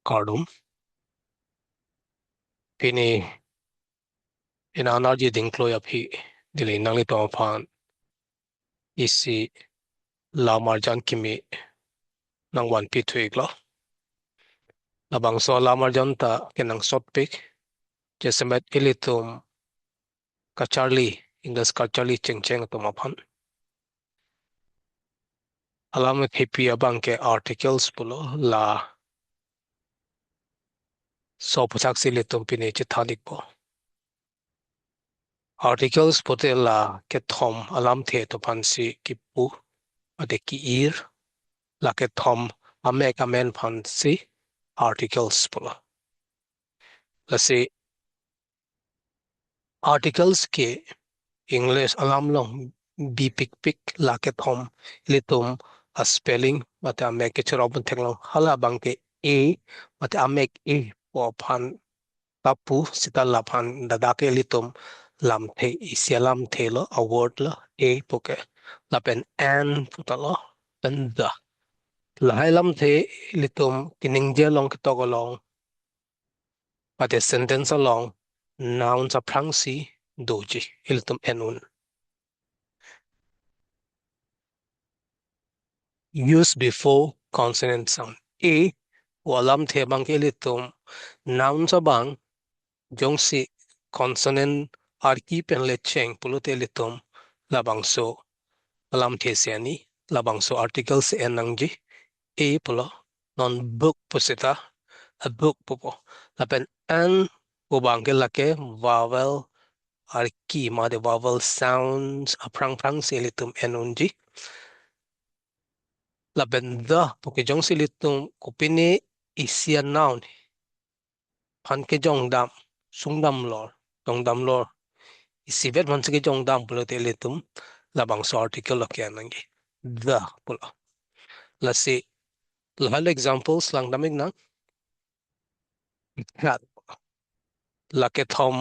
cardum pini in anarji dinklo ya phi dili nangli to phan isi la marjan kimi nangwan pi thuiglo labang so la marjan ta kenang sot pik jesemet ilitum ka charlie english ka charlie chengcheng to maphan alam phi abang ke articles pulo la so puchak silitum pini chithanik po articles pote la ke thom alam the to phansi ki pu ade ki ir la ke thom amek amen phansi articles pulo lasi articles ke English alam long bi pik pik la ke thom litum a spelling mate amek ke chorobun thenglong hala bang ke a mate amek a po phan tapu sita la phan dada ke litum lam the isialam the lo a word lo a poke la pen an putalo pen da la hai lam the litum kining je long ke togolong pate sentence along nouns a prangsi doji ilitum enun use before consonant sound a walam the bang ke litum nouns a bang jong si consonant arki pen le cheng pulute litum labang so alam the siani labang so articles enangji a pulo non book pusita a book pupo lapen an ubang ke lake vowel arki ma de vowel sounds aprang prang silitum enunji lapen the porque jong silitum kupini isia noun pan ke jong dam jong dam lor isivet man ke jong dam pulo te litum labang so article lo ke anangi the pulo la si lahal examples lang damig na cat la ke thom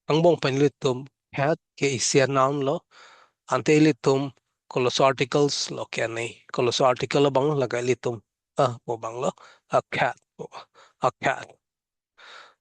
ang bong pen litum cat ke isia noun lo ante litum koloso articles lo ke ani koloso article lo bang laga litum bo bang lo a cat a cat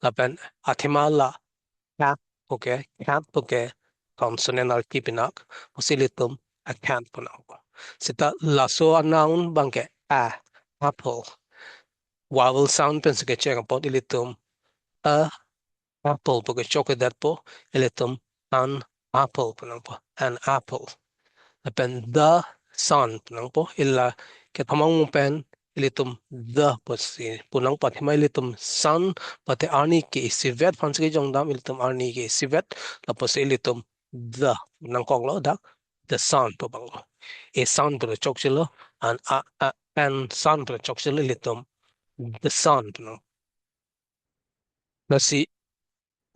lapen athima la cat poke cat poke consonant ar kipinak posilitum a cat punak sita laso a noun bangke a apple vowel sound pensa ke check pot ilitum a apple porque choque dat po ilitum an apple punang po an apple pen the sun punang po illa ke thamang mo pen ilitum the po si punang pa thimai ilitum sun pate arni ke sivet phans ke jongdam ilitum arni ke sivet la po se ilitum the nang kong lo dak the sun po bang lo e sun po chok chilo an sun po chok chilo ilitum the sun punang nasi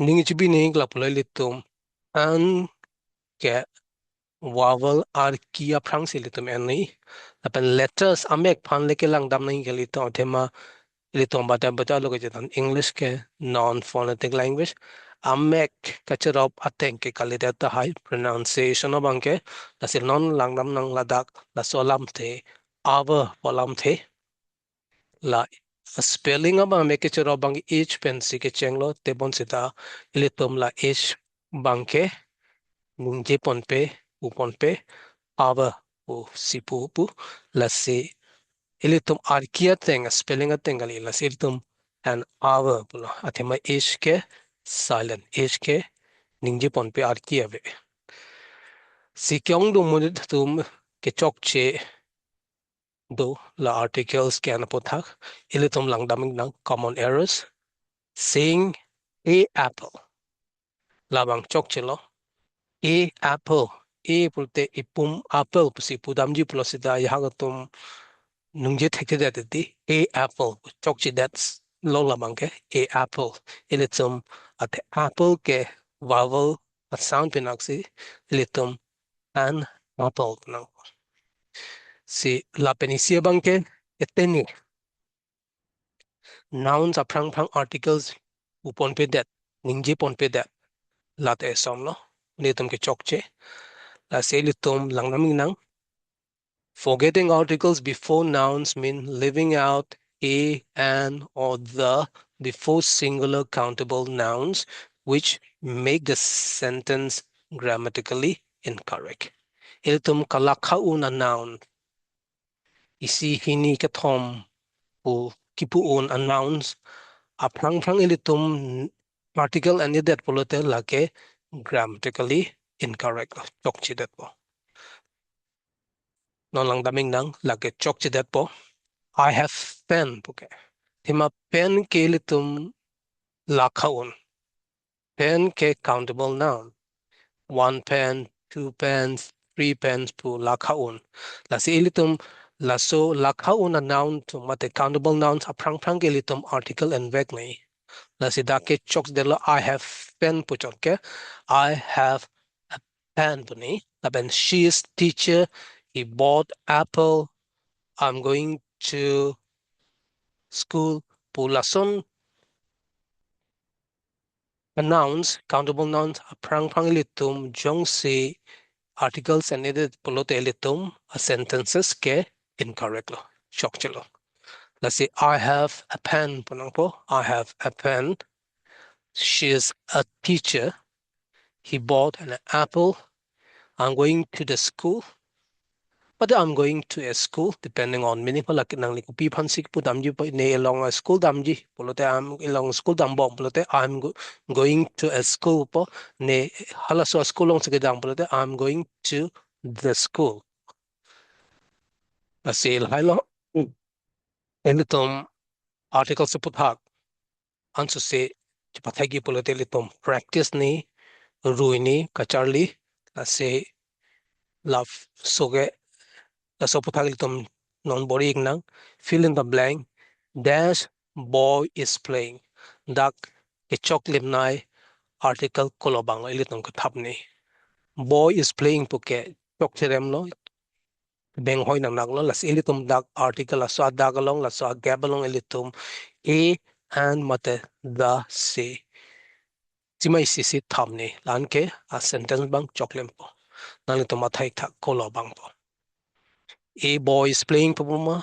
ningi chibi ning la po ilitum an ke vowel ar kia prang silitum ani apan letters amek phan leke lang dam nahi gali to thema litom bata bata lo ke tan english ke non phonetic language amek kacharop ateng ke kalida ta high pronunciation of anke asil non lang dam nang ladak la solam the ava polam the la spelling of amek kacharop bang h pen si ke chenglo te bon sita litom la h bangke nungje ponpe uponpe ava o sipu pu la se ilitum arkia teng spelling a tengali la silitum an ava pulo athema h ke silent h ke ningje pon pe arkia ve si kyong du mun tum ke chok che do la articles ke an pothak ilitum langdaming nang common errors saying a apple labang chok chelo a apple a pulte ipum apple pusi pudamji pulosida yahagatum nungje thekte datati a apple chokchi that's lola bangke a apple ilitum at apple ke vowel at sound pinaksi ilitum an apple no si la penisia bangke eteni nouns are prang articles upon pe that ningje pon pe that late somlo ilitum ke chokche la se ilitum langnaming nang forgetting articles before nouns mean leaving out a, an, or the before singular countable nouns, which make the sentence grammatically incorrect. Iltum kalakhaun a noun. Isi hini kathom pu kipuun a nouns. A prang ilitum article and that polote lake grammatically incorrect. Chokchi that po. Non lang daming nang lake chokchi that po. I have pen puke. Tima pen ke ilitum lakhaun. Pen ke countable noun. One pen, two pens, three pens pu lakhaun. Lasi ilitum laso lakhaun a noun to mate countable nouns a prang ke ilitum article and verb nei. Lasi dake choks delo I have pen puchoke. I have a pen puni. Laben she is teacher. He bought apple. I'm going to school. Pulason nouns, countable nouns, prang litum, jong si articles and edit polote litum, a sentences ke incorrect lo. Shock chilo. Let's say I have a pen punang po. I have a pen. She is a teacher. He bought an apple. I'm going to the school. But I'm going to a school depending on meaning. Like nang likupi pansik po damji po ne along a school damji. Polote I'm along school dambong polote going to a school po ne halaso a school long sagedang polote I'm going to the school. Basil hilo. Enitom article sa puthak. Anso se pathagi polote litom practice ni ruini kacharli se love soge so puthak litom non boring nang fill in the blank. Dash boy is playing. Dak kechok limnai article kolobang ilitong kathapni. Boy is playing puke chok cherem lo beng hoy nang naglo las ilitum dak article la so dagalong la so gabalong ilitum a and mate the se chimai sisi thamni lanke a sentence bang choklem po nalitum mathai thak kolobang po. A boy is playing pupuma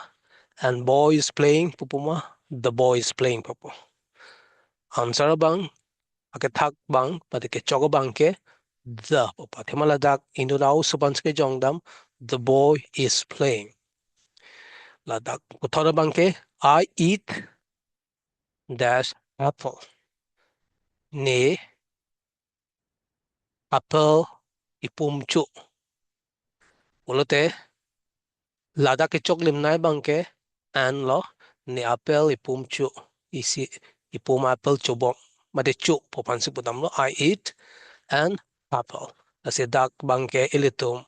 and boy is playing pupuma. The boy is playing pupu. Answer bang ake thak bang pati ke chogo bang ke the pupa themala dak indo rao subans ke jongdam the boy is playing la dak kuthora bang ke I eat dash apple ne apple ipum chu ulote la dak ke chok lim nai bang ke an lo ne apple ipum chu isi ipum apple chubong mate chu pupan si putam lo I eat an apple asi dak bang ke ilitum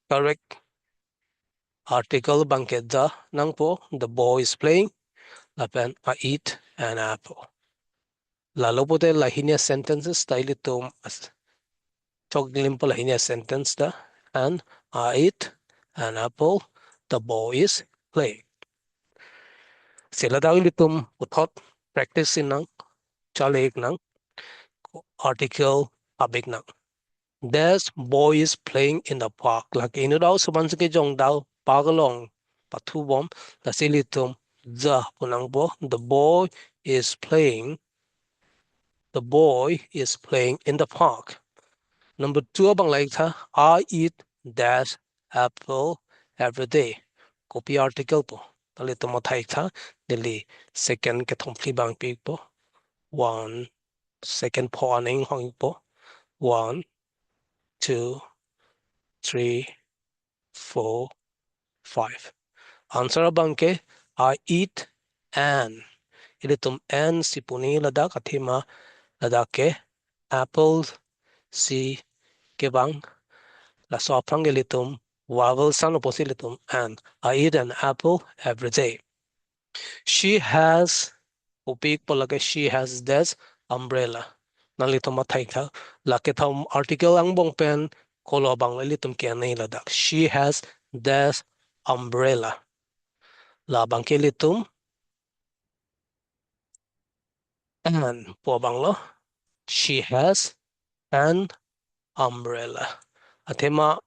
correct article bangke the nang po the boy is playing lapen I eat an apple. La lopote la hinia sentences style tum chok limpo la hinia sentence da and I eat an apple the boy is playing. Sila daw litum uthot practice nang chalik nang article abig nang. This boy is playing in the park. Like inu daw suban ke jong daw pagalong patu bom la silitum the punang bo the boy is playing in the park. Number two abang like tha I eat dash apple every day. Copy article po. Tali to mathai tha dili second ke thomfli bang pi po. One second po aning hong po. One, two, three, four, five. Answer abang ke I eat an. Ilitum an si puni ladak athima ladak ke apples si ke bang la soprang ilitum vowel sound opposilitum and I eat an apple every day. She has upik polake she has this umbrella. Nalitum mathaita laketam article ang bong pen kolo bang ilitum ke nei ladak. She has this umbrella. La bang ke ilitum and po bang lo. She has an umbrella. Athema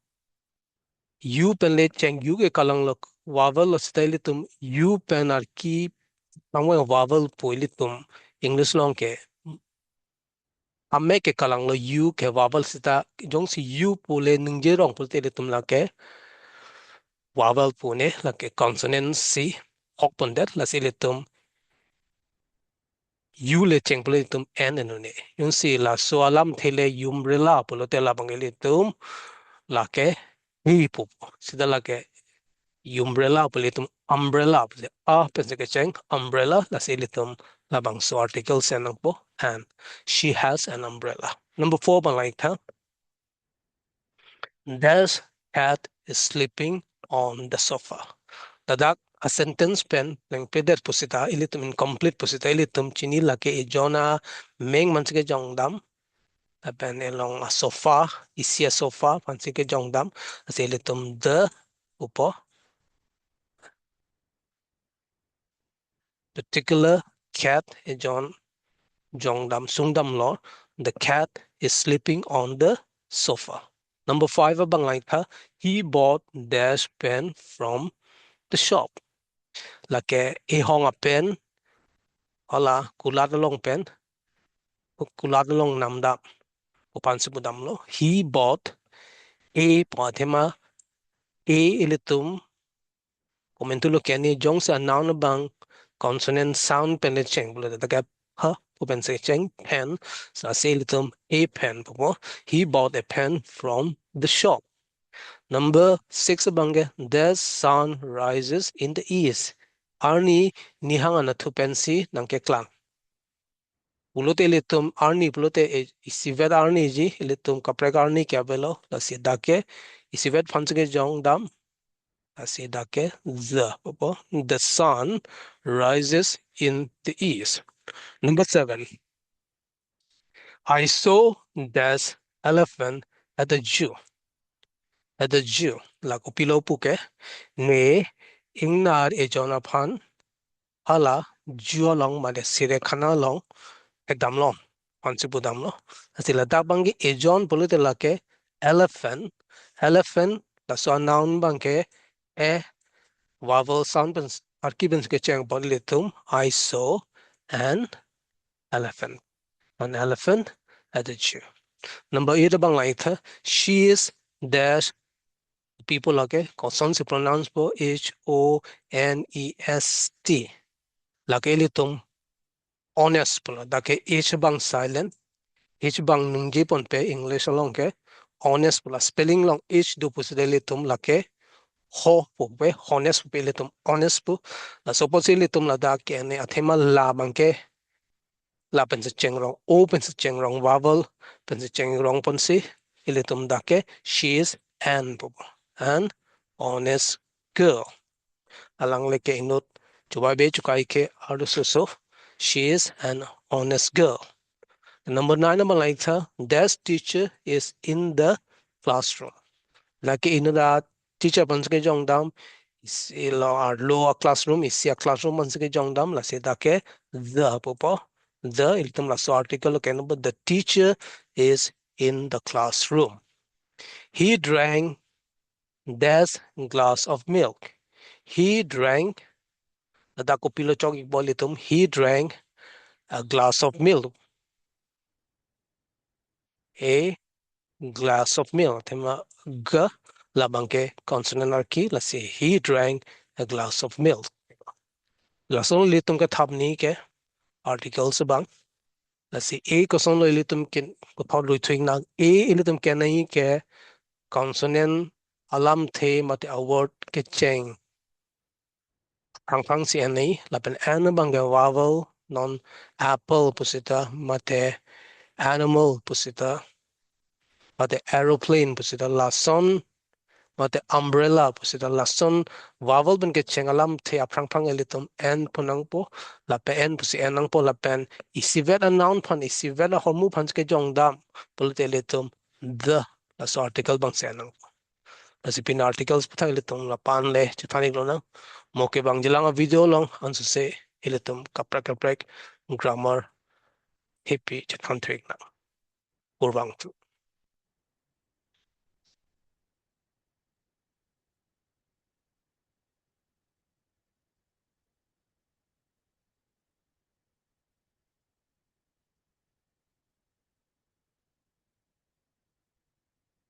you pen le cheng you ke kalang lo vowel style tum you pen ar ki Nangwa vowel puilitum English long ke amme ke kalang lo u ke vowel sita jong si u pule ningje rong pulte litum la ke vowel pune la ke consonant si hok pundet la si litum u le cheng pule litum n enune yun si la so alam thele umbrella pulote la bangelitum la ke hi pu sida la ke umbrella pulitum umbrella pule a pense ke cheng umbrella la si litum la bang so article senang po and she has an umbrella. Number 4 bang like tha there's cat is sleeping on the sofa. Dadak a sentence pen lang pedet pusita ilitum incomplete pusita ilitum chini lake e jona meng mansike jongdam pen elong a sofa isia sofa mansike jongdam ase ilitum the upo particular cat e jon jongdam sungdam lo the cat is sleeping on the sofa. Number 5 abang like he bought dash pen from the shop. Lake e hong a pen hala kulat long pen kulat long namda upan sibudam lo he bought a pathema a ilitum komentulo kani jong sa noun bang consonant sound pen le cheng bula da gap ha upan se cheng pen sa se ilitum a pen po he bought a pen from the shop. Number 6 bange the sun rises in the east. Arni nihanga na thupensi nangke klang pulote litum arni pulote isivet arni ji litum kaprek arni kya belo la sidake isivet phansge jong dam la sidake the sun rises in the east. Number 7 I saw this elephant at the zoo la kopilo puke ne ingnar e jona phan hala juo long ma de sire khana long ekdam long concept budam lo asila da bangi ejon polite lake elephant la so noun bange e vowel sound bans arkibens ke chang bolitum I saw an elephant at the zoo. Number 8 bang like she is dash people lake consonant se pronounce po HONEST lake litum honest pula dake h bang silent h bang nungji pon pe English along ke honest pula spelling long h do pusideli tum lake ho pu pe honest pu le tum honest pu la supposedly tum la da ke ne athema la bang ke la pen se cheng rong o pen se cheng rong vowel pen se cheng rong pon si ile tum da ke she is an pu an honest girl alang le ke inut chuba be chukai ke aru so she is an honest girl. Number 9 naman like that teacher is in the classroom. Laki ino da teacher pan sige jong dam ilo ar lower classroom isia classroom pan sige jong dam la se da ke the popo the iltum la so article ke no the teacher is in the classroom. He drank this glass of milk. He drank da ko pilo chok bolitum he drank a glass of milk. A glass of milk. Tema g labang ke consonant arki la si he drank a glass of milk. La son litum ke thap ni ke articles bang la si a ko son lo litum ke ko thau lui thing na a litum ke nai ke consonant alam the mate a word ke cheng phang phang si ani la pen an bang ke vowel non apple pusita mate animal pusita mate aeroplane pusita la son mate umbrella pusita lason vowel ben ke chengalam the aprang phang elitum n punang po la pe n pusi enang po la pen isivet a noun phan isivet a hormu phan ke jong dam pulte elitum the la so article bang senang la si pin articles puthang elitum la pan le chithani lo na moke bang jilang a video long ansu se elitum kaprak grammar happy chithan thik na urwang